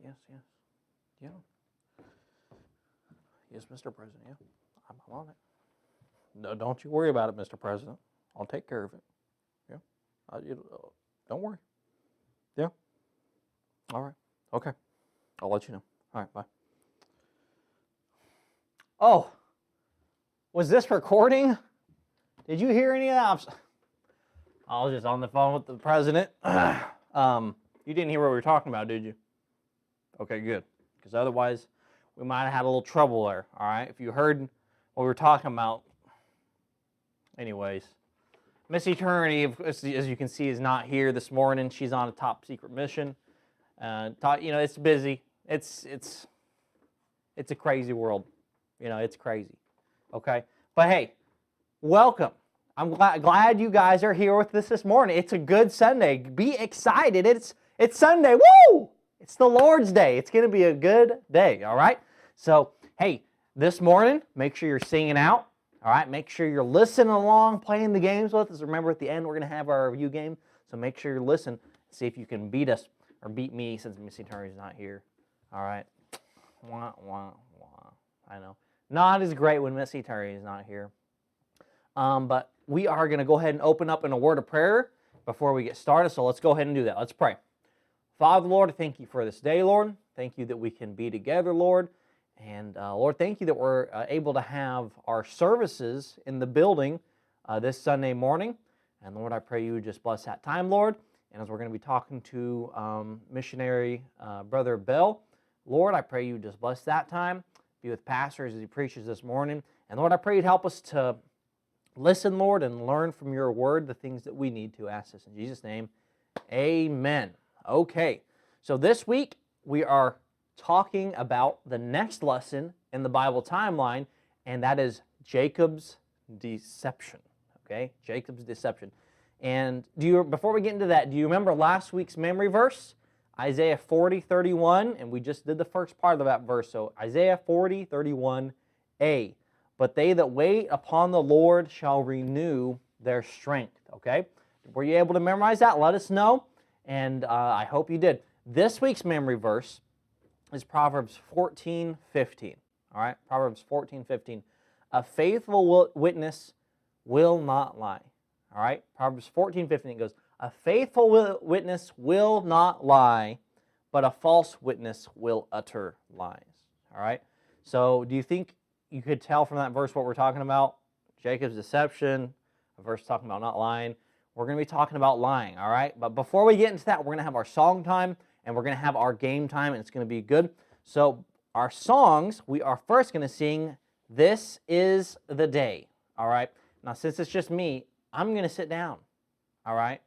Yes. Yeah. Yes, Mr. President. Yeah, I'm on it. No, don't you worry about it, Mr. President. I'll take care of it. Yeah. Don't worry. Yeah. All right. Okay. I'll let you know. All right. Bye. Oh, was this recording? Did you hear any of that? I was just on the phone with the president. You didn't hear what we were talking about, did you? Okay, good. Because otherwise, we might have had a little trouble there. All right. If you heard what we were talking about, anyways, Miss Eternity, as you can see, is not here this morning. She's on a top secret mission. It's busy. It's a crazy world. It's crazy. Okay, but hey, welcome. I'm glad you guys are here with us this morning. It's a good Sunday. Be excited. It's Sunday. Woo! It's the Lord's Day. It's going to be a good day. All right. So hey, this morning, make sure you're singing out. All right. Make sure you're listening along, playing the games with us. Remember, at the end, we're going to have our review game. So make sure you're listening. See if you can beat us or beat me since Miss Eternity's not here. All right. Wah, wah, wah. I know. Not as great when Miss Eternity is not here. But we are going to go ahead and open up in a word of prayer before we get started. So let's go ahead and do that. Let's pray. Father, Lord, thank you for this day, Lord. Thank you that we can be together, Lord. And Lord, thank you that we're able to have our services in the building this Sunday morning. And Lord, I pray you would just bless that time, Lord. And as we're going to be talking to missionary Brother Bell, Lord, I pray you just bless that time. Be with pastors as he preaches this morning. And Lord, I pray you'd help us to listen, Lord, and learn from your word the things that we need to. Ask this in Jesus' name. Amen. Okay, so this week we are talking about the next lesson in the Bible timeline, and that is Jacob's deception. Okay, Jacob's deception. And before we get into that, do you remember last week's memory verse? Isaiah 40:31, and we just did the first part of that verse. So Isaiah 40:31a. But they that wait upon the Lord shall renew their strength. Okay, were you able to memorize that? Let us know. And I hope you did. This week's memory verse is Proverbs 14:15. All right, Proverbs 14:15. A faithful witness will not lie. All right, Proverbs 14:15. It goes, a faithful witness will not lie, but a false witness will utter lies. All right. So, do you think you could tell from that verse what we're talking about? Jacob's deception. A verse talking about not lying. We're going to be talking about lying, all right? But before we get into that, we're going to have our song time, and we're going to have our game time, and it's going to be good. So our songs, we are first going to sing, This Is the Day, all right? Now, since it's just me, I'm going to sit down, all right?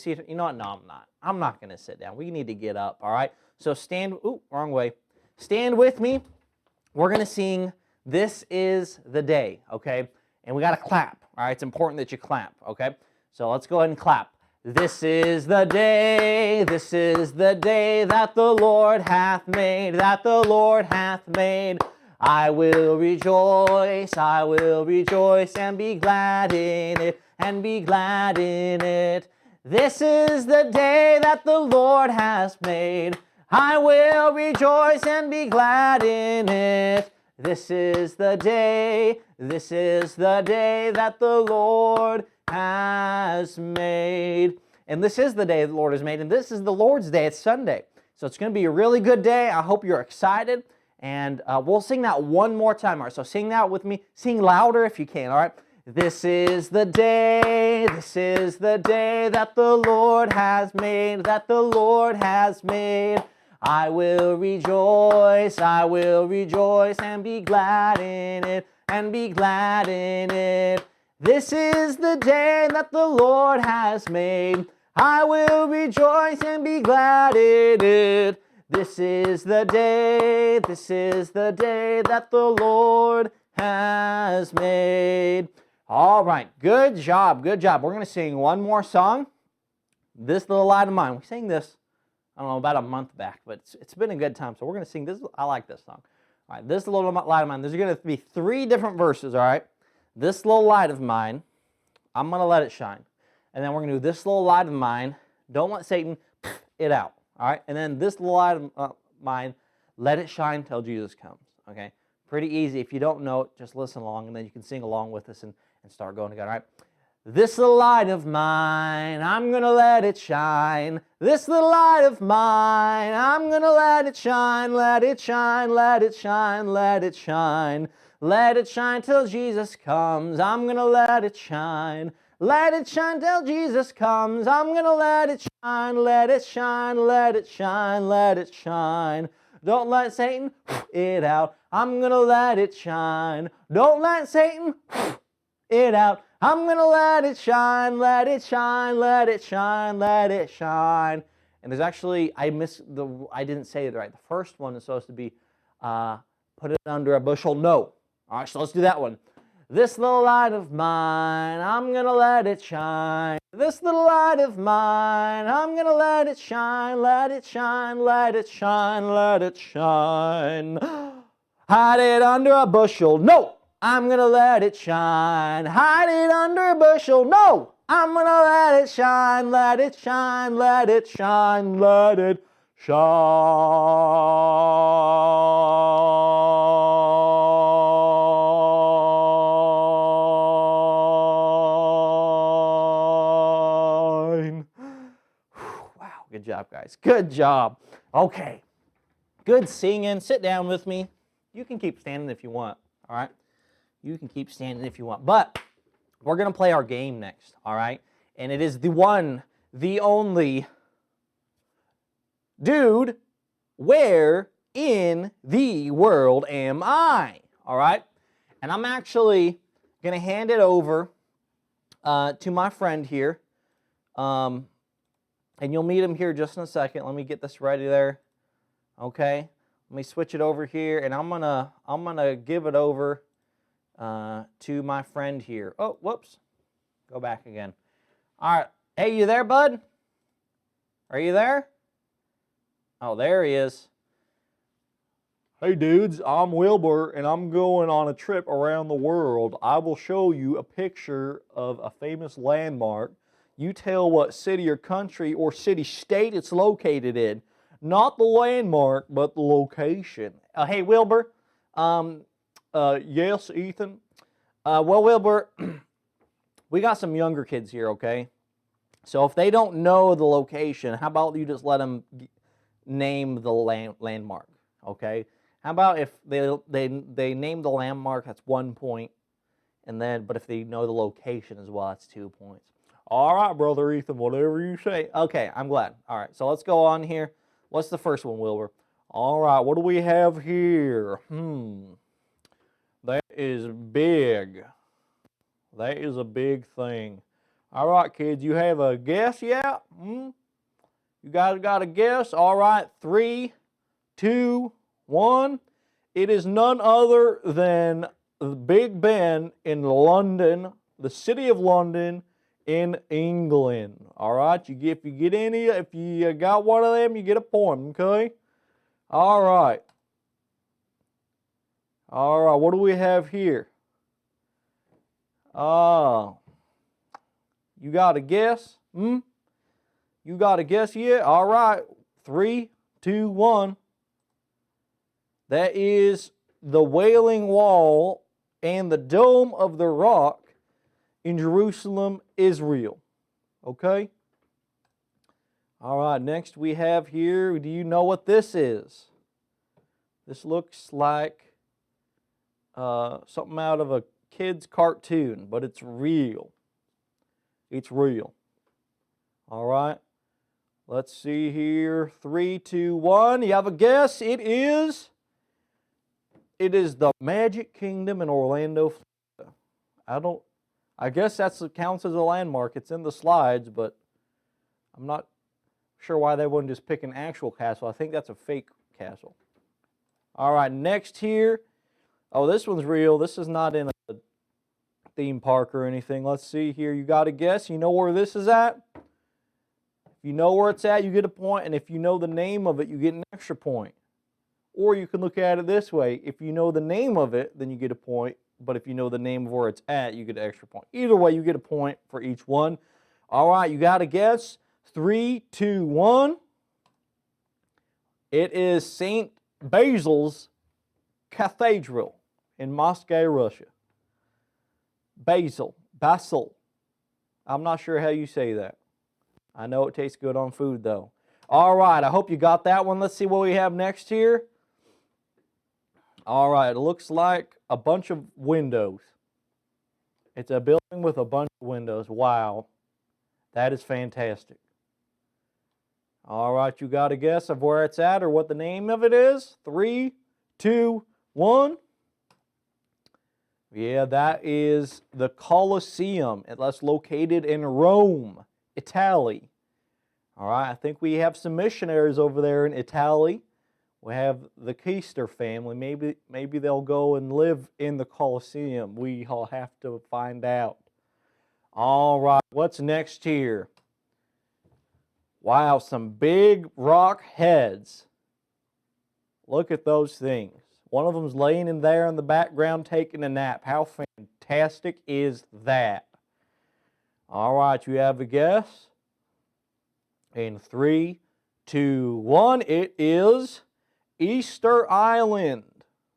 You know what? No, I'm not. I'm not going to sit down. We need to get up, all right? So wrong way. Stand with me. We're going to sing, This Is the Day, okay? And we got to clap, all right? It's important that you clap, okay? So let's go ahead and clap. This is the day that the Lord hath made, that the Lord hath made. I will rejoice and be glad in it, and be glad in it. This is the day that the Lord has made. I will rejoice and be glad in it. This is the day that the Lord has made. And this is the day the Lord has made, and this is the Lord's Day. It's Sunday. So it's going to be a really good day. I hope you're excited. And we'll sing that one more time. All right, so sing that with me. Sing louder if you can, all right? This is the day that the Lord has made, that the Lord has made. I will rejoice and be glad in it, and be glad in it. This is the day that the Lord has made. I will rejoice and be glad in it. This is the day that the Lord has made. All right, good job, good job. We're going to sing one more song. This Little Light of Mine. We sang this, I don't know, about a month back, but it's been a good time. So we're going to sing this. I like this song. All right, This Little Light of Mine. There's going to be 3 different verses, all right? This little light of mine, I'm going to let it shine. And then we're going to do this little light of mine. Don't let Satan it out. All right? And then this little light of mine. Let it shine till Jesus comes. Okay? Pretty easy. If you don't know it, just listen along, and then you can sing along with us and start going together. All right? This little light of mine, I'm going to let it shine. This little light of mine, I'm going to let it shine, let it shine, let it shine, let it shine. Let it shine till Jesus comes. I'm going to let it shine. Let it shine till Jesus comes. I'm going to let it shine, let it shine, let it shine, let it shine. Don't let Satan it out. I'm going to let it shine. Don't let Satan it out. I'm going to let it shine, let it shine, let it shine, let it shine. And there's actually, I didn't say it right. The first one is supposed to be put it under a bushel. No. All right, so let's do that one. This little light of mine, I'm going to let it shine. This little light of mine, I'm going to let it shine, let it shine, let it shine, let it shine. Hide it under a bushel. No. I'm going to let it shine. Hide it under a bushel. No! I'm going to let it shine, let it shine, let it shine, let it shine. Wow, good job, guys. Good job. Okay. Good singing. Sit down with me. You can keep standing if you want, all right? You can keep standing if you want. But we're going to play our game next, all right? And it is the one, the only, dude, where in the world am I? All right? And I'm actually going to hand it over to my friend here. And you'll meet him here just in a second. Let me get this ready there. Okay? Let me switch it over here, and I'm gonna give it over to my friend here. Oh, whoops. Go back again. All right. Hey, you there, bud? Are you there? Oh, there he is. Hey, dudes. I'm Wilbur, and I'm going on a trip around the world. I will show you a picture of a famous landmark. You tell what city or country or city-state it's located in. Not the landmark, but the location. Hey, Wilbur. Yes, Ethan. Well, Wilbur, we got some younger kids here, okay? So if they don't know the location, how about you just let them name the landmark, okay? How about if they name the landmark, that's 1 point, but if they know the location as well, that's 2 points. All right, brother Ethan, whatever you say. Okay, I'm glad. All right, so let's go on here. What's the first one, Wilbur? All right, what do we have here? That is big. That is a big thing. All right, kids, you have a guess yet? You guys got a guess? All right, 3, 2, 1. It is none other than Big Ben in London, the city of London in England. All right, if you got one of them, you get a point, okay? All right. All right, what do we have here? You got a guess? You got a guess yet? All right, 3, 2, 1. That is the Wailing Wall and the Dome of the Rock in Jerusalem, Israel. Okay? All right, next we have here, do you know what this is? This looks like something out of a kid's cartoon, but it's real. It's real. All right. Let's see here. 3, 2, 1. You have a guess? It is the Magic Kingdom in Orlando, Florida. I guess that counts as a landmark. It's in the slides, but I'm not sure why they wouldn't just pick an actual castle. I think that's a fake castle. All right, next here. Oh, this one's real. This is not in a theme park or anything. Let's see here. You got a guess? You know where this is at? If you know where it's at, you get a point, and if you know the name of it, you get an extra point. Or you can look at it this way. If you know the name of it, then you get a point, but if you know the name of where it's at, you get an extra point. Either way, you get a point for each one. All right, you got a guess? 3, 2, 1. It is St. Basil's Cathedral in Moscow, Russia. Basil. I'm not sure how you say that. I know it tastes good on food, though. All right, I hope you got that one. Let's see what we have next here. All right, it looks like a bunch of windows. It's a building with a bunch of windows. Wow, that is fantastic. All right, you got a guess of where it's at or what the name of it is? 3, 2, 1. Yeah, that is the Colosseum. That's located in Rome, Italy. All right, I think we have some missionaries over there in Italy. We have the Keister family. Maybe they'll go and live in the Colosseum. We'll have to find out. All right, what's next here? Wow, some big rock heads. Look at those things. One of them's laying in there in the background taking a nap. How fantastic is that? All right, you have a guess? In 3, 2, 1, it is Easter Island.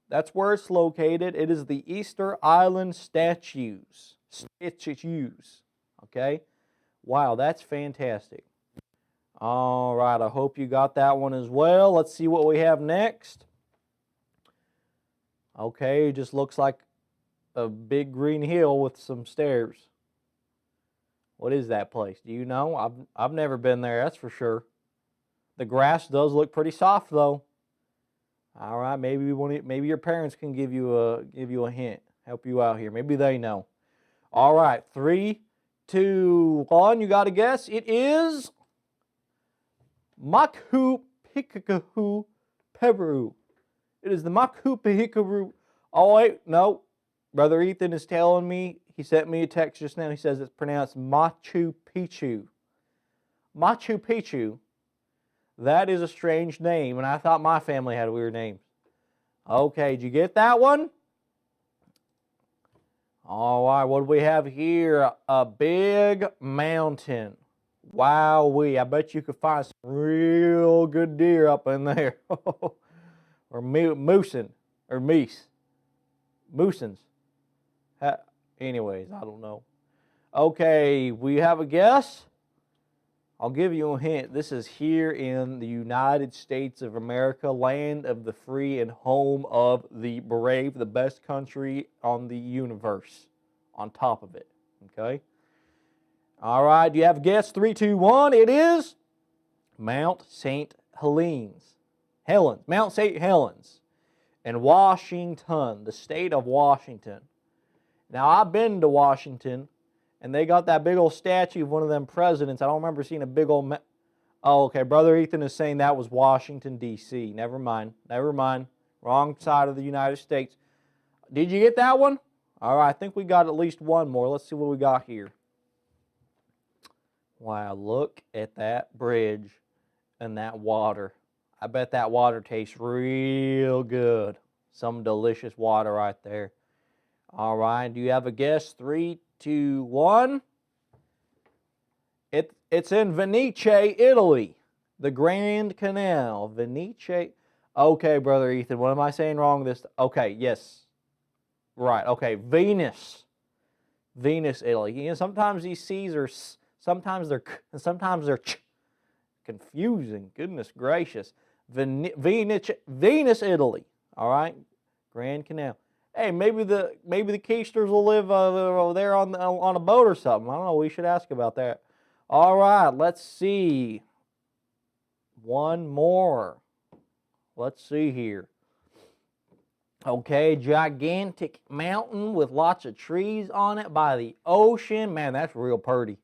That's where it's located. It is the Easter Island statues. Okay? Wow, that's fantastic. All right, I hope you got that one as well. Let's see what we have next. Okay, it just looks like a big green hill with some stairs. What is that place? Do you know? I've never been there, that's for sure. The grass does look pretty soft, though. All right, maybe your parents can give you a hint, help you out here. Maybe they know. All right, 3, 2, 1. You got to guess. It is Machu Picchu, Peru. It is the Machu Picchu. Oh wait, no. Brother Ethan is telling me. He sent me a text just now. He says it's pronounced Machu Picchu. Machu Picchu. That is a strange name, and I thought my family had weird names. Okay, did you get that one? All right, what do we have here? A big mountain. Wowee, I bet you could find some real good deer up in there. Or moosins. Anyways, I don't know. Okay, we have a guess? I'll give you a hint. This is here in the United States of America, land of the free and home of the brave, the best country on the universe, on top of it. Okay? All right, do you have a guess? 3, 2, 1. It is Mount St. Helens. Mount St. Helens in Washington, the state of Washington. Now, I've been to Washington, and they got that big old statue of one of them presidents. I don't remember seeing a big old... Oh, okay. Brother Ethan is saying that was Washington, D.C. Never mind. Wrong side of the United States. Did you get that one? All right. I think we got at least one more. Let's see what we got here. Wow. Look at that bridge and that water. I bet that water tastes real good. Some delicious water right there. All right. Do you have a guess? 3, 2, 1. It's in Venice, Italy. The Grand Canal. Venice. Okay, Brother Ethan, what am I saying wrong this? Okay, yes. Right, okay. Venus, Italy. You know, sometimes these C's are, sometimes they're confusing. Goodness gracious. Venus, Italy. All right. Grand Canal. Hey, maybe the Keisters will live over there on a boat or something. I don't know. We should ask about that. All right, let's see. One more. Let's see here. Okay, gigantic mountain with lots of trees on it by the ocean. Man, that's real pretty.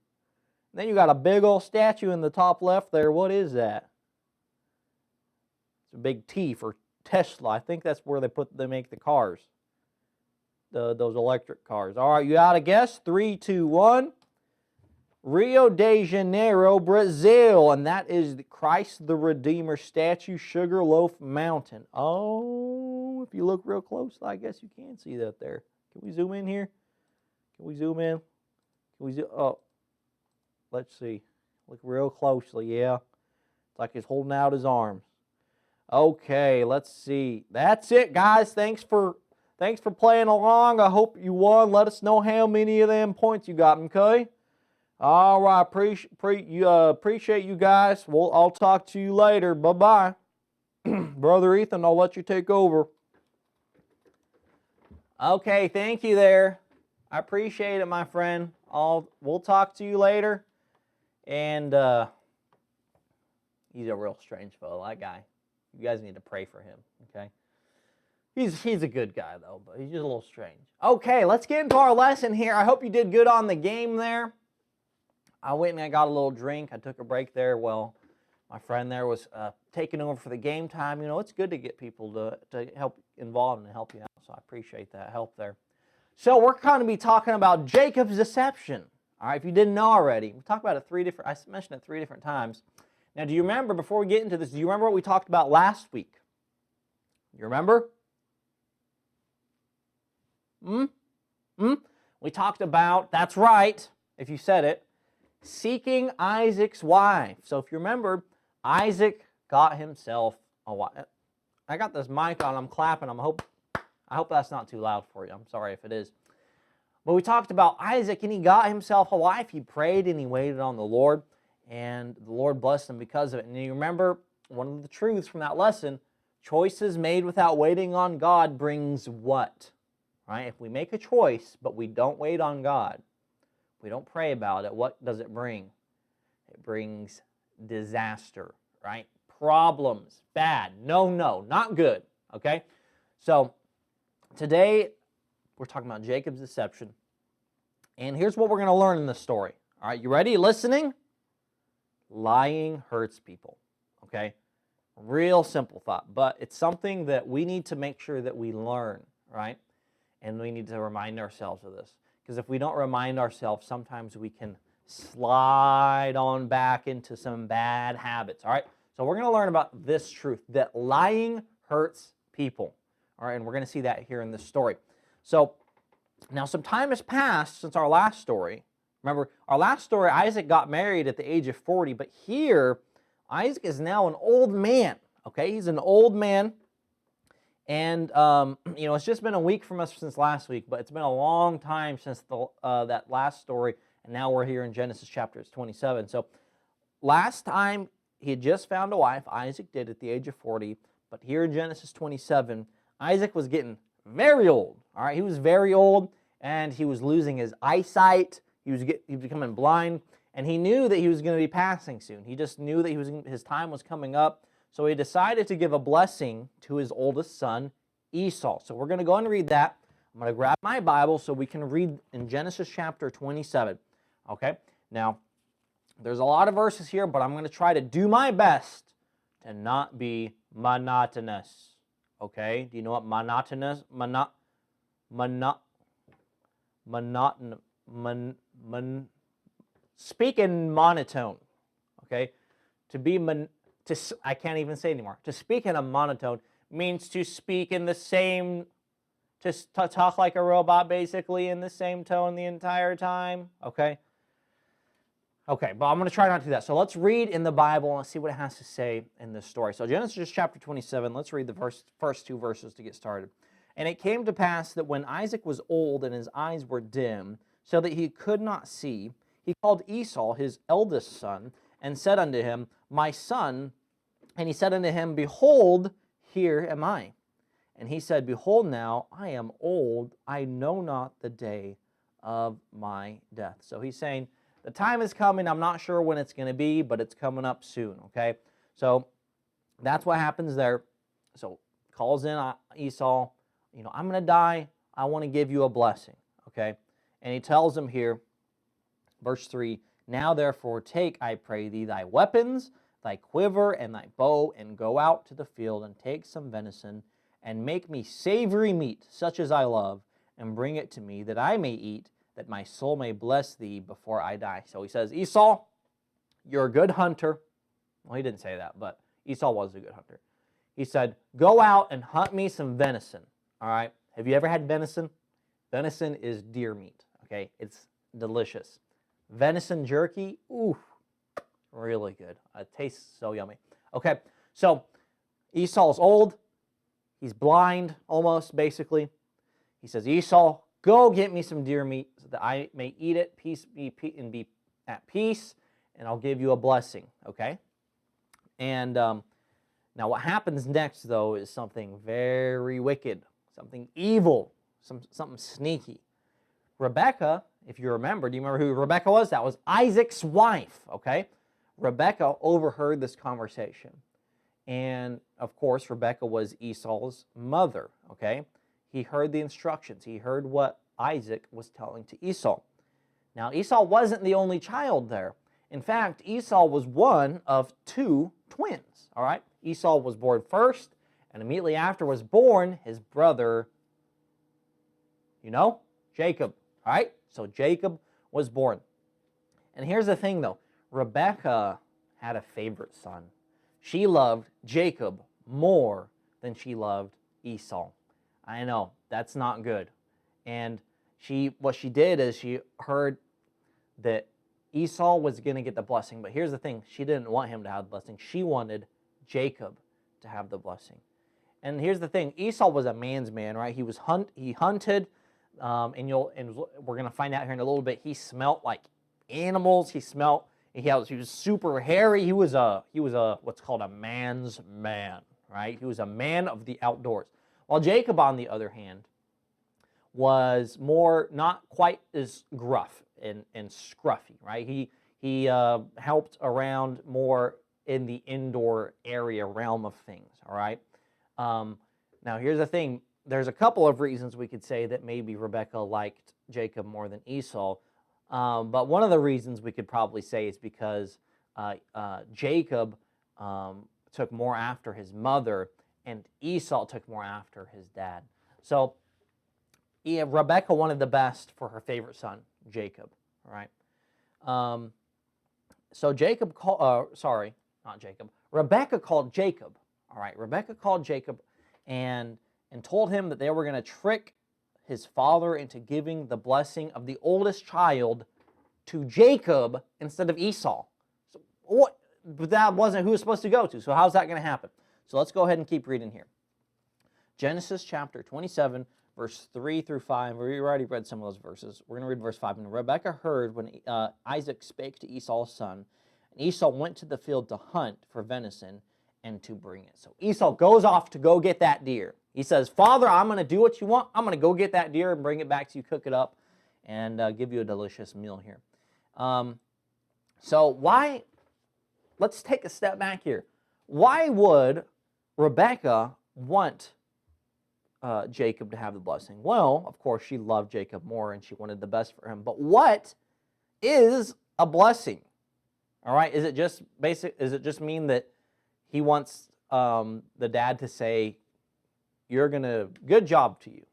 Then you got a big old statue in the top left there. What is that? It's a big T for Tesla. I think that's where they make the cars. Those electric cars. All right, you got to guess? 3, 2, 1. Rio de Janeiro, Brazil. And that is Christ the Redeemer statue, Sugarloaf Mountain. Oh, if you look real close, I guess you can see that there. Can we zoom in here? Can we zoom in? Can we zoom? Oh, let's see. Look real closely, yeah. It's like he's holding out his arms. Okay, let's see. That's it, guys. Thanks for playing along. I hope you won. Let us know how many of them points you got, okay? All right, appreciate you guys. I'll talk to you later. Bye-bye. Brother Ethan, I'll let you take over. Okay, thank you there. I appreciate it, my friend. We'll talk to you later. And he's a real strange fellow, that guy. You guys need to pray for him, okay? He's a good guy, though, but he's just a little strange. Okay, let's get into our lesson here. I hope you did good on the game there. I went and I got a little drink. I took a break there while my friend there was taking over for the game time. You know, it's good to get people to help involved and help you out, so I appreciate that help there. So we're going to be talking about Jacob's deception. All right, if you didn't know already, we talked about it I mentioned it 3 different times. Now, do you remember, before we get into this, do you remember what we talked about last week? You remember? We talked about, that's right, if you said it, seeking Isaac's wife. So if you remember, Isaac got himself a wife. I got this mic on, I'm clapping. I hope that's not too loud for you. I'm sorry if it is. But we talked about Isaac, and he got himself a wife. He prayed and he waited on the Lord, and the Lord blessed him because of it. And you remember, one of the truths from that lesson, choices made without waiting on God brings what? Right? If we make a choice, but we don't wait on God, we don't pray about it, what does it bring? It brings disaster, right? Problems, bad, no, not good, okay? So today we're talking about Jacob's deception, and here's what we're going to learn in this story. All right, you ready? Listening? Lying hurts people, okay? Real simple thought, but it's something that we need to make sure that we learn, right? And we need to remind ourselves of this. Because if we don't remind ourselves, sometimes we can slide on back into some bad habits, all right? So we're going to learn about this truth, that lying hurts people, all right? And we're going to see that here in this story. So now some time has passed since our last story. Remember, our last story, Isaac got married at the age of 40, but here, Isaac is now an old man, okay? He's an old man. And, you know, it's just been a week from us since last week, but it's been a long time since that last story, and now we're here in Genesis chapter 27. So last time, he had just found a wife, Isaac did at the age of 40, but here in Genesis 27, Isaac was getting very old, all right? He was very old, and he was losing his eyesight. He was becoming blind, and he knew that he was going to be passing soon. He just knew that his time was coming up. So he decided to give a blessing to his oldest son, Esau. So we're going to go and read that. I'm going to grab my Bible so we can read in Genesis chapter 27. Okay? Now, there's a lot of verses here, but I'm going to try to do my best to not be monotonous. Okay? Do you know what monotonous? Speak in monotone. Okay? I can't even say anymore. To speak in a monotone means to speak in the same, to talk like a robot, basically, in the same tone the entire time, okay? Okay, but I'm going to try not to do that. So let's read in the Bible and see what it has to say in this story. So Genesis chapter 27, let's read the first 2 verses to get started. And it came to pass that when Isaac was old and his eyes were dim, so that he could not see, he called Esau, his eldest son, and said unto him, My son. And he said unto him, Behold, here am I. And he said, Behold now, I am old, I know not the day of my death. So he's saying, the time is coming, I'm not sure when it's going to be, but it's coming up soon, okay? So that's what happens there. So calls in Esau, you know, I'm going to die, I want to give you a blessing, okay? And he tells him here, verse 3, Now therefore take, I pray thee, thy weapons, thy quiver, and thy bow, and go out to the field, and take some venison, and make me savory meat, such as I love, and bring it to me, that I may eat, that my soul may bless thee before I die. So he says, Esau, you're a good hunter. Well, he didn't say that, but Esau was a good hunter. He said, go out and hunt me some venison, all right? Have you ever had venison? Venison is deer meat, okay? It's delicious. Venison jerky, ooh, really good. It tastes so yummy. Okay, so Esau's old. He's blind, almost, basically. He says, Esau, go get me some deer meat so that I may eat it, and be at peace, and I'll give you a blessing, okay? And now what happens next, though, is something very wicked, something evil, something sneaky. Rebekah, if you remember, do you remember who Rebekah was? That was Isaac's wife, okay? Rebekah overheard this conversation. And, of course, Rebekah was Esau's mother, okay? He heard the instructions. He heard what Isaac was telling to Esau. Now, Esau wasn't the only child there. In fact, Esau was one of two twins, all right? Esau was born first, and immediately after was born his brother, Jacob, all right? So Jacob was born. And here's the thing, though. Rebekah had a favorite son. She loved Jacob more than she loved Esau. I know, that's not good. And what she did is she heard that Esau was going to get the blessing. But here's the thing. She didn't want him to have the blessing. She wanted Jacob to have the blessing. And here's the thing. Esau was a man's man, right? He hunted, and we're going to find out here in a little bit. He smelt like animals. He was super hairy. He was what's called a man's man, right? He was a man of the outdoors. While Jacob, on the other hand, was not quite as gruff and scruffy, right? He helped around more in the indoor area realm of things, all right? Now, here's the thing. There's a couple of reasons we could say that maybe Rebekah liked Jacob more than Esau, but one of the reasons we could probably say is because Jacob took more after his mother, and Esau took more after his dad. So Rebekah wanted the best for her favorite son, Jacob, all right? So Rebekah called Jacob, all right? Rebekah called Jacob and told him that they were going to trick his father into giving the blessing of the oldest child to Jacob instead of Esau. So what? But that wasn't who it was supposed to go to. So how's that going to happen? So let's go ahead and keep reading here. Genesis chapter 27, verse 3 through 5. We already read some of those verses. We're going to read verse 5. And Rebekah heard when Isaac spake to Esau's son, and Esau went to the field to hunt for venison and to bring it. So Esau goes off to go get that deer. He says, Father, I'm going to do what you want. I'm going to go get that deer and bring it back to you, cook it up, and give you a delicious meal here. Let's take a step back here. Why would Rebekah want Jacob to have the blessing? Well, of course, she loved Jacob more and she wanted the best for him. But what is a blessing? All right, is it just mean that he wants the dad to say, good job to you,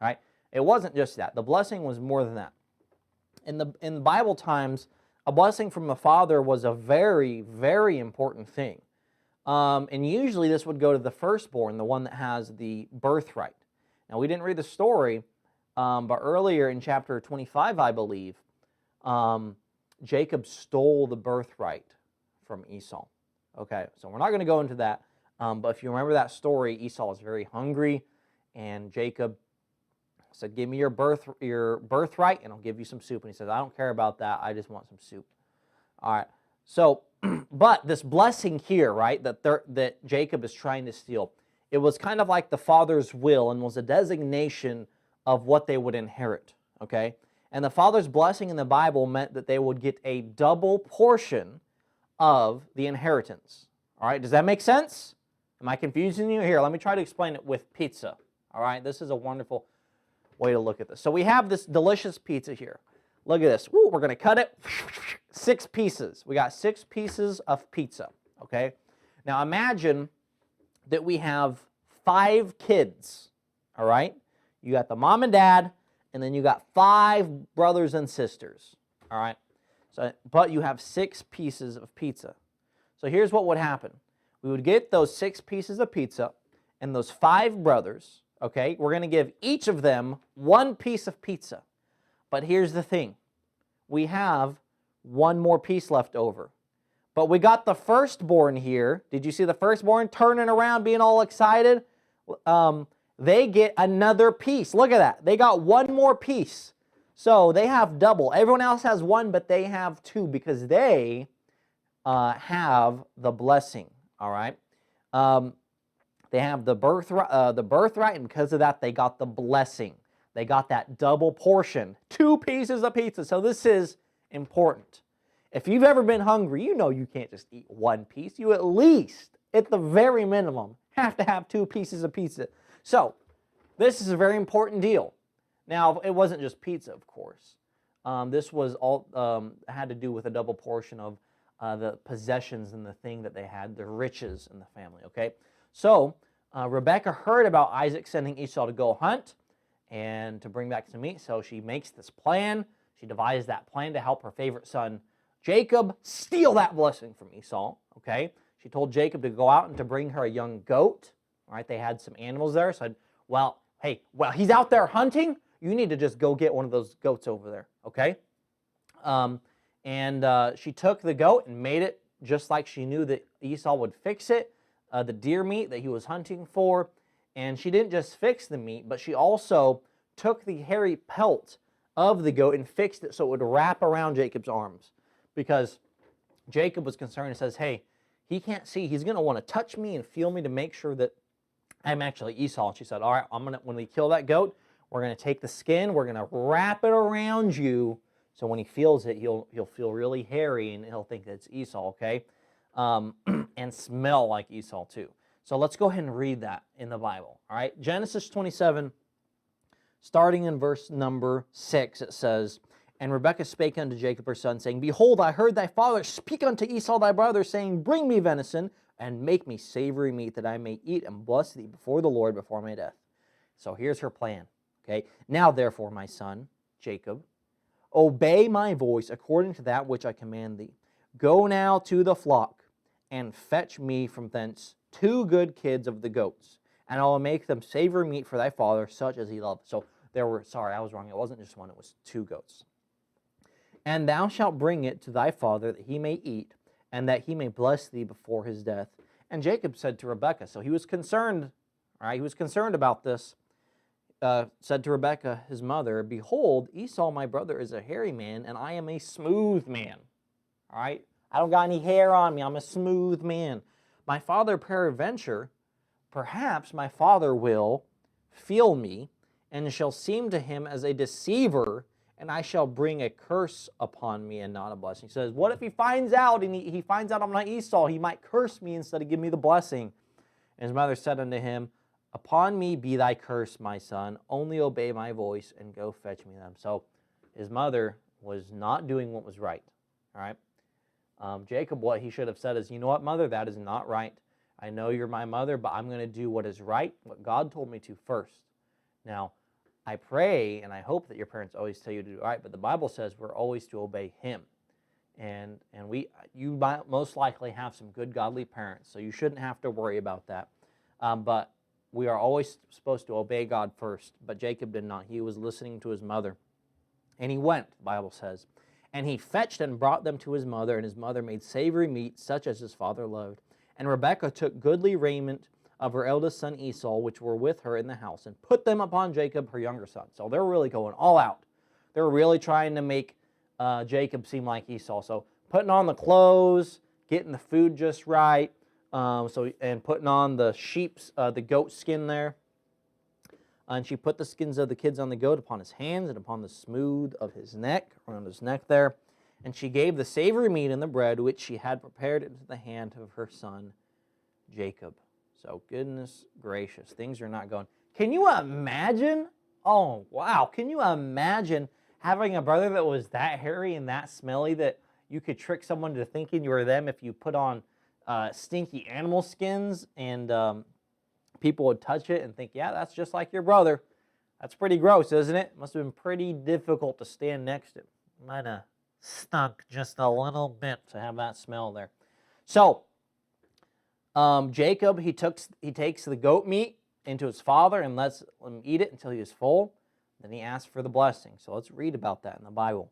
right? It wasn't just that. The blessing was more than that. In Bible times, a blessing from a father was a very, very important thing. And usually this would go to the firstborn, the one that has the birthright. Now, we didn't read the story, but earlier in chapter 25, I believe, Jacob stole the birthright from Esau. Okay, so we're not going to go into that. But if you remember that story, Esau was very hungry, and Jacob said, give me your birthright, and I'll give you some soup. And he says, I don't care about that. I just want some soup. All right. So, but this blessing here, right, that Jacob is trying to steal, it was kind of like the father's will and was a designation of what they would inherit, okay? And the father's blessing in the Bible meant that they would get a double portion of the inheritance. All right, does that make sense? Am I confusing you? Here, let me try to explain it with pizza. All right, this is a wonderful way to look at this. So we have this delicious pizza here. Look at this. Woo, we're going to cut it. 6 pieces. We got 6 pieces of pizza, okay? Now imagine that we have 5 kids, all right? You got the mom and dad, and then you got 5 brothers and sisters, all right? So, but you have 6 pieces of pizza. So here's what would happen. We would get those 6 pieces of pizza and those 5 brothers, okay? We're going to give each of them 1 piece of pizza. But here's the thing. We have 1 more piece left over. But we got the firstborn here. Did you see the firstborn turning around, being all excited? They get another piece. Look at that. They got one more piece. So they have double. Everyone else has one, but they have two because they have the blessing. All right. They have the birthright, and because of that, they got the blessing. They got that double portion, 2 pieces of pizza. So this is important. If you've ever been hungry, you know you can't just eat 1 piece. You at least, at the very minimum, have to have 2 pieces of pizza. So this is a very important deal. Now, it wasn't just pizza, of course. This was all had to do with a double portion of the possessions and the thing that they had, the riches in the family, okay? So Rebekah heard about Isaac sending Esau to go hunt and to bring back some meat, so she makes this plan. She devised that plan to help her favorite son, Jacob, steal that blessing from Esau, okay? She told Jacob to go out and to bring her a young goat, all right? They had some animals there, so well, hey, while he's out there hunting, you need to just go get one of those goats over there, okay? She took the goat and made it just like she knew that Esau would fix it, the deer meat that he was hunting for. And she didn't just fix the meat, but she also took the hairy pelt of the goat and fixed it so it would wrap around Jacob's arms. Because Jacob was concerned and says, hey, he can't see. He's going to want to touch me and feel me to make sure that I'm actually Esau. And she said, all right, when we kill that goat, we're going to take the skin, we're going to wrap it around you, so when he feels it, he'll feel really hairy and he'll think that it's Esau, okay? And smell like Esau too. So let's go ahead and read that in the Bible, all right? Genesis 27, starting in verse number 6, it says, And Rebekah spake unto Jacob her son, saying, Behold, I heard thy father speak unto Esau thy brother, saying, Bring me venison, and make me savory meat, that I may eat and bless thee before the Lord before my death. So here's her plan, okay? Now therefore, my son, Jacob, obey my voice according to that which I command thee. Go now to the flock, and fetch me from thence 2 good kids of the goats, and I will make them savory meat for thy father, such as he loved. So there were, sorry, I was wrong. It wasn't just 1, it was 2 goats. And thou shalt bring it to thy father, that he may eat, and that he may bless thee before his death. And Jacob said to Rebekah, so he was concerned, all right, he was concerned about this, said to Rebekah, his mother, Behold, Esau my brother is a hairy man, and I am a smooth man. All right? I don't got any hair on me. I'm a smooth man. My father peradventure, perhaps my father will feel me, and shall seem to him as a deceiver, and I shall bring a curse upon me and not a blessing. He says, what if he finds out, and he finds out I'm not Esau? He might curse me instead of give me the blessing. And his mother said unto him, Upon me be thy curse, my son. Only obey my voice and go fetch me them. So his mother was not doing what was right. All right. Jacob, what he should have said is, you know what, mother, that is not right. I know you're my mother, but I'm going to do what is right, what God told me to first. Now, I pray and I hope that your parents always tell you to do right, but the Bible says we're always to obey him. And you might most likely have some good godly parents, so you shouldn't have to worry about that. But we are always supposed to obey God first, but Jacob did not. He was listening to his mother. And he went, the Bible says. And he fetched and brought them to his mother, and his mother made savory meat, such as his father loved. And Rebekah took goodly raiment of her eldest son Esau, which were with her in the house, and put them upon Jacob, her younger son. So they're really going all out. They're really trying to make Jacob seem like Esau. So putting on the clothes, getting the food just right, and putting on the goat skin there. And she put the skins of the kids on the goat upon his hands and upon the smooth of his neck, around his neck there. And she gave the savory meat and the bread, which she had prepared into the hand of her son Jacob. So goodness gracious, things are not going. Can you imagine? Oh, wow. Can you imagine having a brother that was that hairy and that smelly that you could trick someone to thinking you were them if you put on stinky animal skins, and people would touch it and think, yeah, that's just like your brother. That's pretty gross, isn't it? Must have been pretty difficult to stand next to him. Might have stunk just a little bit to have that smell there. So, Jacob, he takes the goat meat into his father and lets him eat it until he is full. Then he asks for the blessing. So let's read about that in the Bible.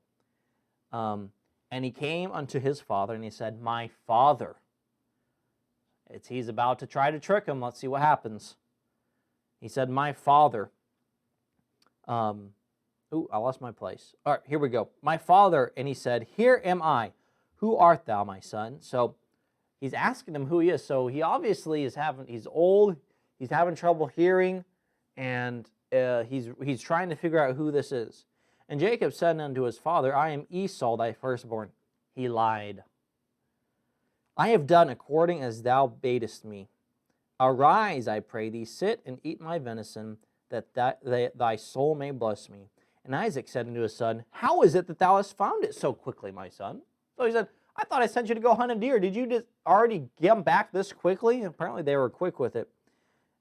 And And he came unto his father, and he said, My father. He's about to try to trick him. Let's see what happens. He said, My father. I lost my place. All right, here we go. My father. And he said, Here am I. Who art thou, my son? So he's asking him who he is. So he obviously he's old, he's having trouble hearing, and he's trying to figure out who this is. And Jacob said unto his father, I am Esau, thy firstborn. He lied. I have done according as thou badest me. Arise, I pray thee, sit and eat my venison, that thy soul may bless me. And Isaac said unto his son, How is it that thou hast found it so quickly, my son? So he said, I thought I sent you to go hunt a deer. Did you just already get them back this quickly? And apparently they were quick with it.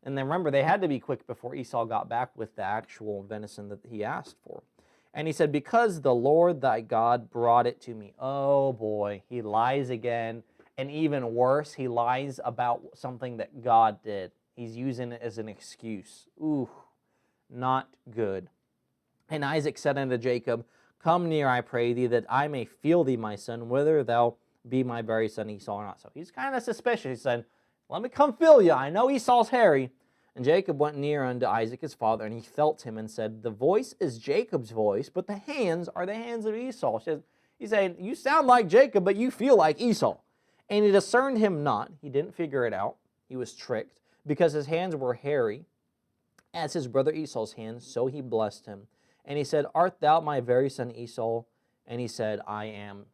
And then remember, they had to be quick before Esau got back with the actual venison that he asked for. And he said, Because the Lord thy God brought it to me. Oh boy, he lies again. And even worse, he lies about something that God did. He's using it as an excuse. Ooh, not good. And Isaac said unto Jacob, Come near, I pray thee, that I may feel thee, my son, whether thou be my very son Esau or not. So he's kind of suspicious. He said, Let me come feel you. I know Esau's hairy. And Jacob went near unto Isaac his father, and he felt him and said, The voice is Jacob's voice, but the hands are the hands of Esau. He's saying, You sound like Jacob, but you feel like Esau. And he discerned him not. He didn't figure it out. He was tricked, because his hands were hairy, as his brother Esau's hands, so he blessed him. And he said, Art thou my very son Esau? And he said, I am.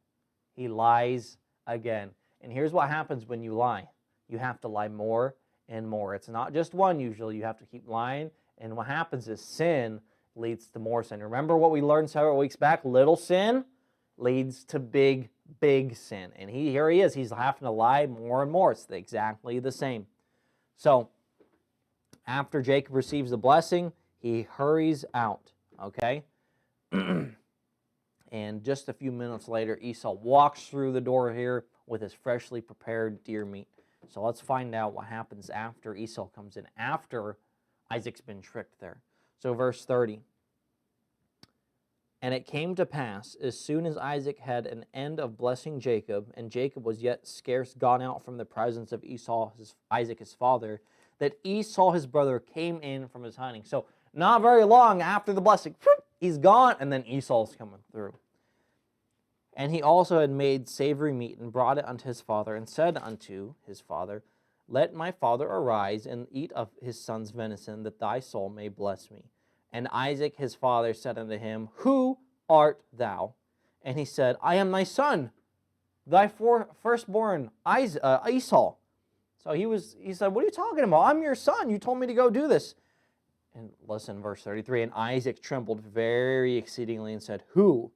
He lies again. And here's what happens when you lie. You have to lie more and more. It's not just one usually. You have to keep lying. And what happens is sin leads to more sin. Remember what we learned several weeks back? Little sin leads to big, big sin. And here he is. He's having to lie more and more. It's exactly the same. So after Jacob receives the blessing, he hurries out. Okay? And just a few minutes later, Esau walks through the door here with his freshly prepared deer meat. So let's find out what happens after Esau comes in, after Isaac's been tricked there. So verse 30. And it came to pass, as soon as Isaac had an end of blessing Jacob, and Jacob was yet scarce gone out from the presence of Esau, Isaac his father, that Esau his brother came in from his hunting. So not very long after the blessing, he's gone, and then Esau's coming through. And he also had made savory meat, and brought it unto his father, and said unto his father, Let my father arise, and eat of his son's venison, that thy soul may bless me. And Isaac his father said unto him, Who art thou? And he said, I am thy son, thy firstborn Esau. So he said, What are you talking about? I'm your son. You told me to go do this. And listen, verse 33, And Isaac trembled very exceedingly and said, Who?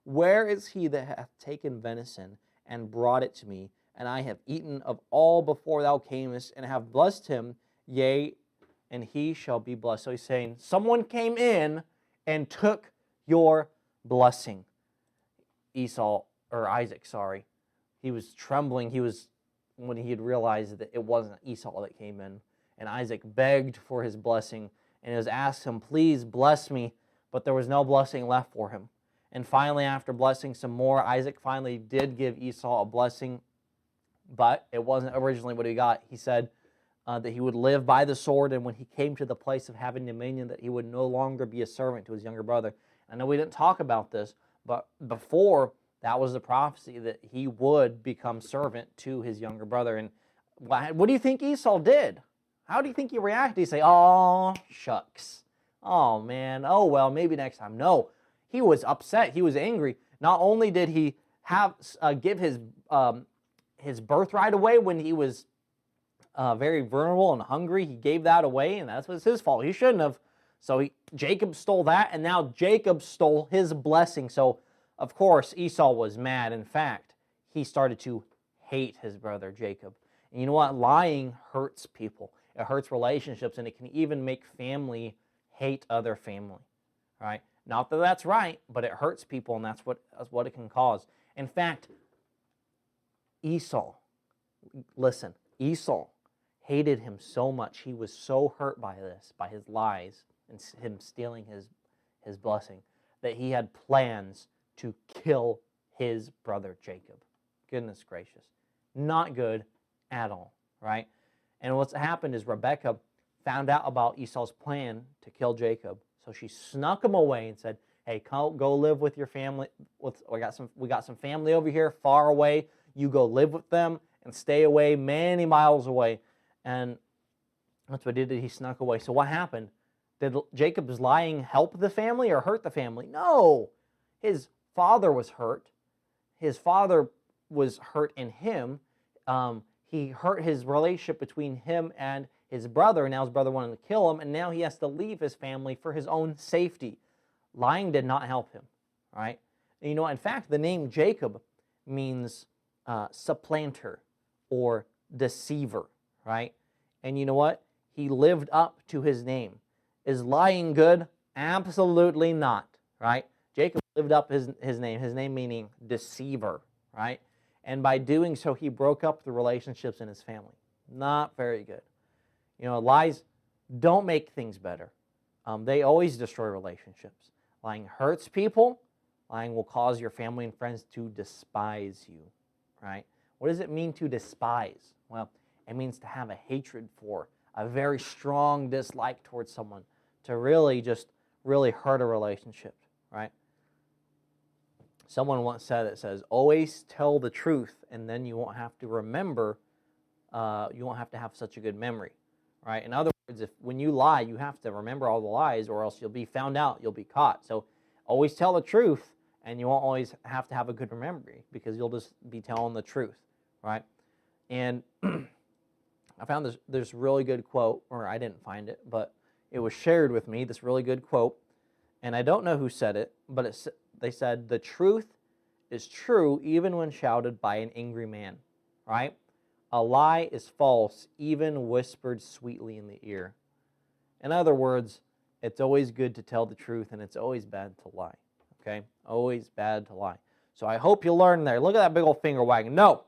Where is he that hath taken venison and brought it to me? And I have eaten of all before thou camest, and have blessed him, yea, and he shall be blessed. So he's saying, someone came in and took your blessing. Isaac, he was trembling. When he had realized that it wasn't Esau that came in. And Isaac begged for his blessing, and it was asked him, Please bless me. But there was no blessing left for him. And finally, after blessing some more, Isaac finally did give Esau a blessing, but it wasn't originally what he got. He said that he would live by the sword, and when he came to the place of having dominion, that he would no longer be a servant to his younger brother. I know we didn't talk about this, but before, that was the prophecy that he would become servant to his younger brother. And what do you think Esau did? How do you think he reacted? He say, Oh, shucks. Oh, man. Oh, well, maybe next time. No. He was upset. He was angry. Not only did he give his birthright away when he was very vulnerable and hungry, he gave that away, and that was his fault. He shouldn't have. So Jacob stole that, and now Jacob stole his blessing. So, of course, Esau was mad. In fact, he started to hate his brother Jacob. And you know what? Lying hurts people. It hurts relationships, and it can even make family hate other family. Right? Not that that's right, but it hurts people, and that's what it can cause. In fact, Esau hated him so much. He was so hurt by this, by his lies and him stealing his blessing, that he had plans to kill his brother Jacob. Goodness gracious. Not good at all, right? And what's happened is Rebekah found out about Esau's plan to kill Jacob. So she snuck him away and said, hey, go live with your family. We got some family over here far away. You go live with them and stay away many miles away. And that's what he did. He snuck away. So what happened? Did Jacob's lying help the family or hurt the family? No. His father was hurt. His father was hurt in him. He hurt his relationship between him and his brother. Now his brother wanted to kill him, and now he has to leave his family for his own safety. Lying did not help him, right? And you know, in fact, the name Jacob means supplanter or deceiver, right? And you know what? He lived up to his name. Is lying good? Absolutely not, right? Jacob lived up his name meaning deceiver, right? And by doing so, he broke up the relationships in his family. Not very good. You know, lies don't make things better. They always destroy relationships. Lying hurts people. Lying will cause your family and friends to despise you, right? What does it mean to despise? Well, it means to have a hatred for, a very strong dislike towards someone, to really hurt a relationship, right? Someone once said, it says, always tell the truth, and then you won't have to remember, you won't have to have such a good memory, right? In other words, when you lie, you have to remember all the lies, or else you'll be found out, you'll be caught. So always tell the truth, and you won't always have to have a good memory, because you'll just be telling the truth, right? And I found this really good quote, or I didn't find it, but it was shared with me, this really good quote, and I don't know who said it, but they said, the truth is true even when shouted by an angry man, right? A lie is false even whispered sweetly in the ear. In other words, it's always good to tell the truth, and it's always bad to lie, okay? Always bad to lie. So I hope you learned there. Look at that big old finger wagging. No,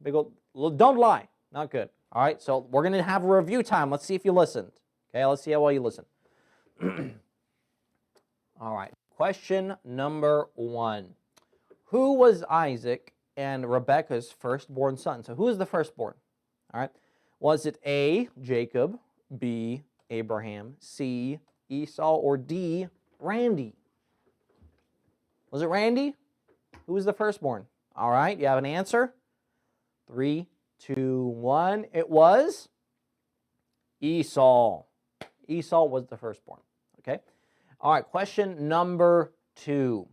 don't lie. Not good. All right, so we're going to have a review time. Let's see if you listened. Okay, let's see how well you listened. All right, question number 1. Who was Isaac and Rebekah's firstborn son? So who is the firstborn? All right, was it A, Jacob, B, Abraham, C, Esau, or D, Randy? Was it Randy? Who was the firstborn? All right, you have an answer? 3, 2, 1. It was Esau. Esau was the firstborn. Okay. All right. Question number 2.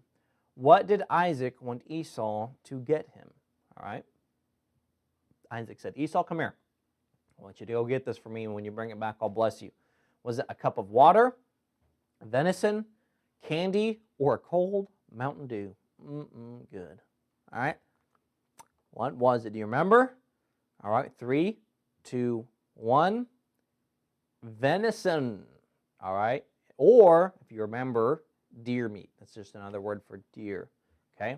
What did Isaac want Esau to get him? All right. Isaac said, Esau, come here. I want you to go get this for me, and when you bring it back, I'll bless you. Was it a cup of water, venison, candy, or a cold Mountain Dew? Good. All right. What was it? Do you remember? All right, 3, 2, 1. Venison. All right. Or, if you remember, deer meat. That's just another word for deer. Okay.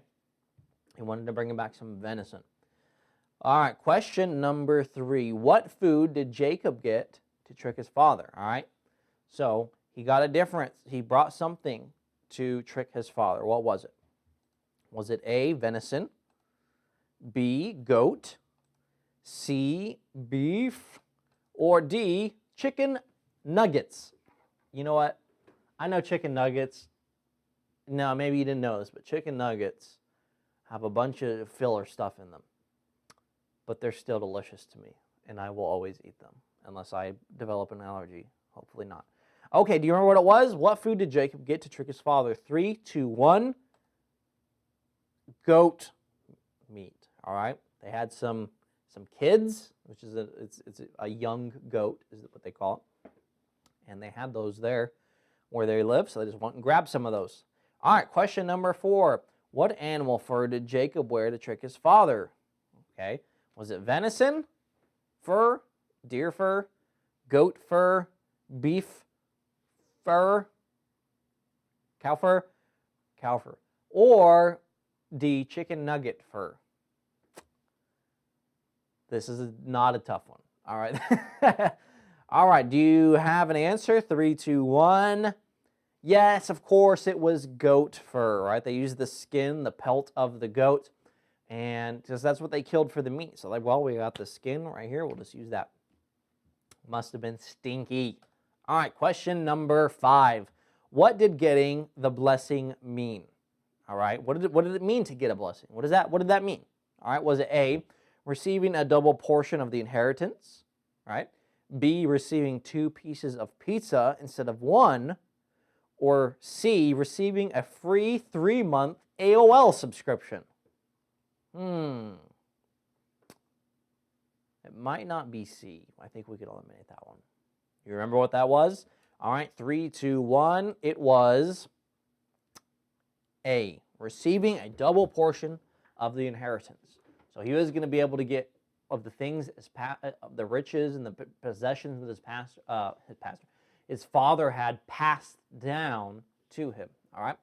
He wanted to bring him back some venison. All right, question number 3. What food did Jacob get to trick his father? All right. So, he got a difference. He brought something to trick his father. What was it? Was it A, venison, B, goat, C, beef, or D, chicken nuggets? You know what? I know chicken nuggets. No, maybe you didn't know this, but chicken nuggets have a bunch of filler stuff in them. But they're still delicious to me, and I will always eat them, unless I develop an allergy. Hopefully not. Okay, do you remember what it was? What food did Jacob get to trick his father? 3, 2, 1. Goat meat. All right. They had some kids, which is it's a young goat, is what they call it, and they had those there where they live, so they just went and grabbed some of those. All right. Question number 4. What animal fur did Jacob wear to trick his father? Okay. Was it venison, fur, deer fur, goat fur, beef fur, cow fur, or D, chicken nugget fur? This is not a tough one. All right. All right. Do you have an answer? 3, 2, 1. Yes, of course, it was goat fur, right? They used the skin, the pelt of the goat, and because that's what they killed for the meat. So like, well, we got the skin right here. We'll just use that. Must have been stinky. All right, question number 5. What did getting the blessing mean? All right, what did it mean to get a blessing? What did that mean? All right, was it A, receiving a double portion of the inheritance, right? B, receiving 2 pieces of pizza instead of 1, or C, receiving a free 3-month AOL subscription? It might not be C. I think we could eliminate that one. You remember what that was? All right, 3, 2, 1. It was A, receiving a double portion of the inheritance. So he was going to be able to get of the things, the riches and the possessions that his father had passed down to him. All right.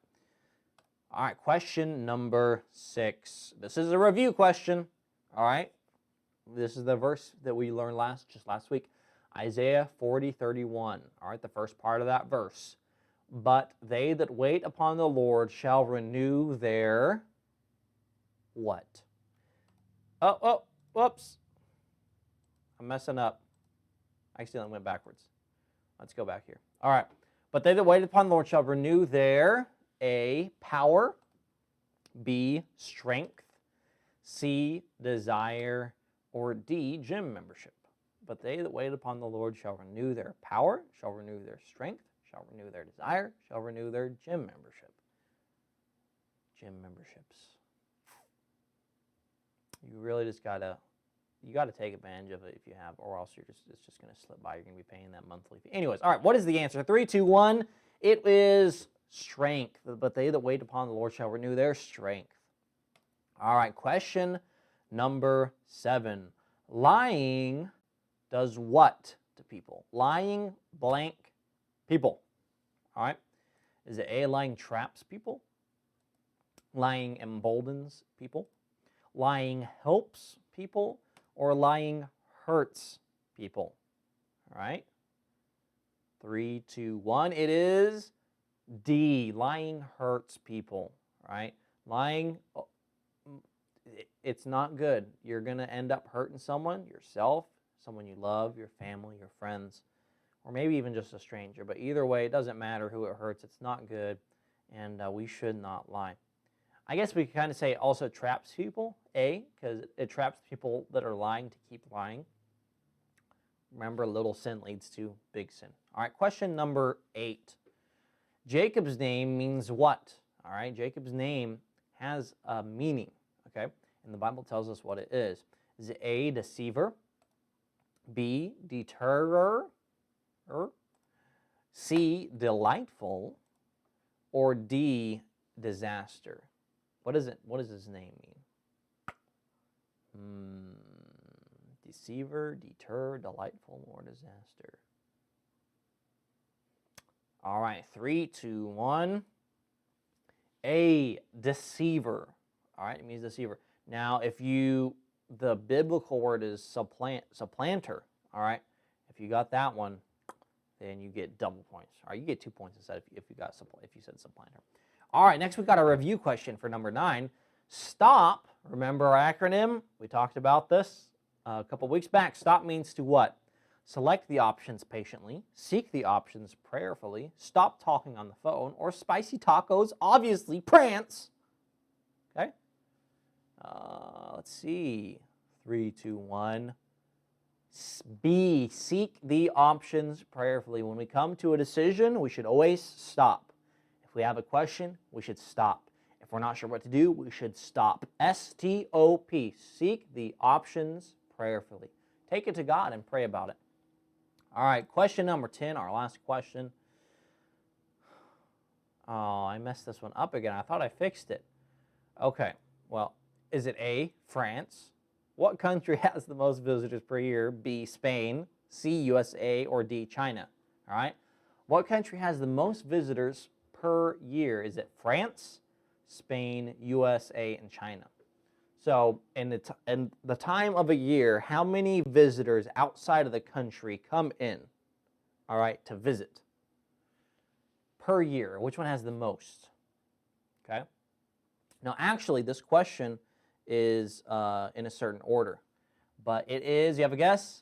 All right. Question number 6. This is a review question. All right. This is the verse that we learned just last week. Isaiah 40:31. All right. The first part of that verse. But they that wait upon the Lord shall renew their what? Oh, whoops. I'm messing up. I accidentally went backwards. Let's go back here. All right. But they that wait upon the Lord shall renew their A, power, B, strength, C, desire, or D, gym membership. But they that wait upon the Lord shall renew their power, shall renew their strength, shall renew their desire, shall renew their gym membership. Gym memberships. You really just gotta take advantage of it if you have, or else it's just gonna slip by. You're gonna be paying that monthly fee. Anyways, all right, what is the answer? 3, 2, 1. It is strength. But they that wait upon the Lord shall renew their strength. All right, question number 7. Lying does what to people? Lying blank people. All right. Is it A, lying traps people? Lying emboldens people? Lying helps people? Or lying hurts people? All right. 3, 2, 1. It is D. Lying hurts people. All right. Lying, it's not good. You're going to end up hurting someone, yourself, someone you love, your family, your friends, or maybe even just a stranger. But either way, it doesn't matter who it hurts. It's not good, and we should not lie. I guess we could kind of say it also traps people, A, because it traps people that are lying to keep lying. Remember, little sin leads to big sin. All right, question number 8. Jacob's name means what? All right, Jacob's name has a meaning, okay? And the Bible tells us what it is. Is it A, deceiver, B, deterrer, C, delightful, or D, disaster? What does his name mean? Deceiver, deter, delightful, or disaster? All right, 3, 2, 1. A, deceiver. All right, it means deceiver. Now, the biblical word is supplanter. All right, if you got that one, then you get double points. All right, you get 2 points instead if you said supplanter. All right, next we got a review question for number 9. Stop. Remember our acronym? We talked about this a couple weeks back. Stop means to what? Select the options patiently, seek the options prayerfully, stop talking on the phone, or spicy tacos, obviously, prance. Okay? Let's see. 3, 2, 1. B, seek the options prayerfully. When we come to a decision, we should always stop. If we have a question, we should stop. If we're not sure what to do, we should stop. S-T-O-P. Seek the options prayerfully. Take it to God and pray about it. All right, question number 10, our last question. Oh, I messed this one up again. I thought I fixed it. Okay, well, is it A, France? What country has the most visitors per year? B, Spain, C, USA, or D, China? All right, what country has the most visitors per year? Is it France, Spain, USA, and China? So, in the time of a year, how many visitors outside of the country come in, all right, to visit? per year? Which one has the most? Okay. Now, actually, this question is in a certain order, but it is, you have a guess?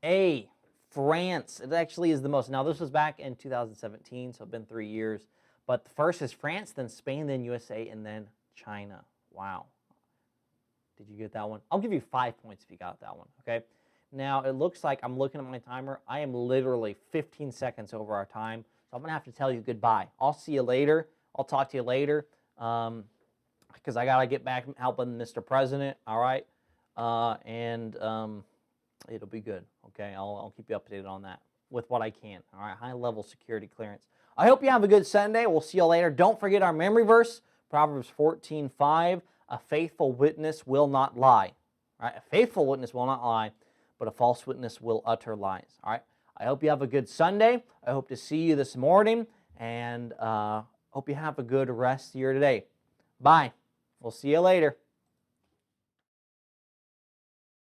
A, France. It actually is the most. Now, this was back in 2017, so it's been 3 years. But the first is France, then Spain, then USA, and then China. Wow. Did you get that one? I'll give you 5 points if you got that one, okay? Now, it looks like I'm looking at my timer. I am literally 15 seconds over our time, so I'm going to have to tell you goodbye. I'll see you later. I'll talk to you later because I got to get back helping Mr. President, all right? It'll be good, okay? I'll keep you updated on that with what I can, all right? High-level security clearance. I hope you have a good Sunday. We'll see you later. Don't forget our memory verse, Proverbs 14:5. A faithful witness will not lie, all right? A faithful witness will not lie, but a false witness will utter lies, all right? I hope you have a good Sunday. I hope to see you this morning, and hope you have a good rest here today. Bye. We'll see you later.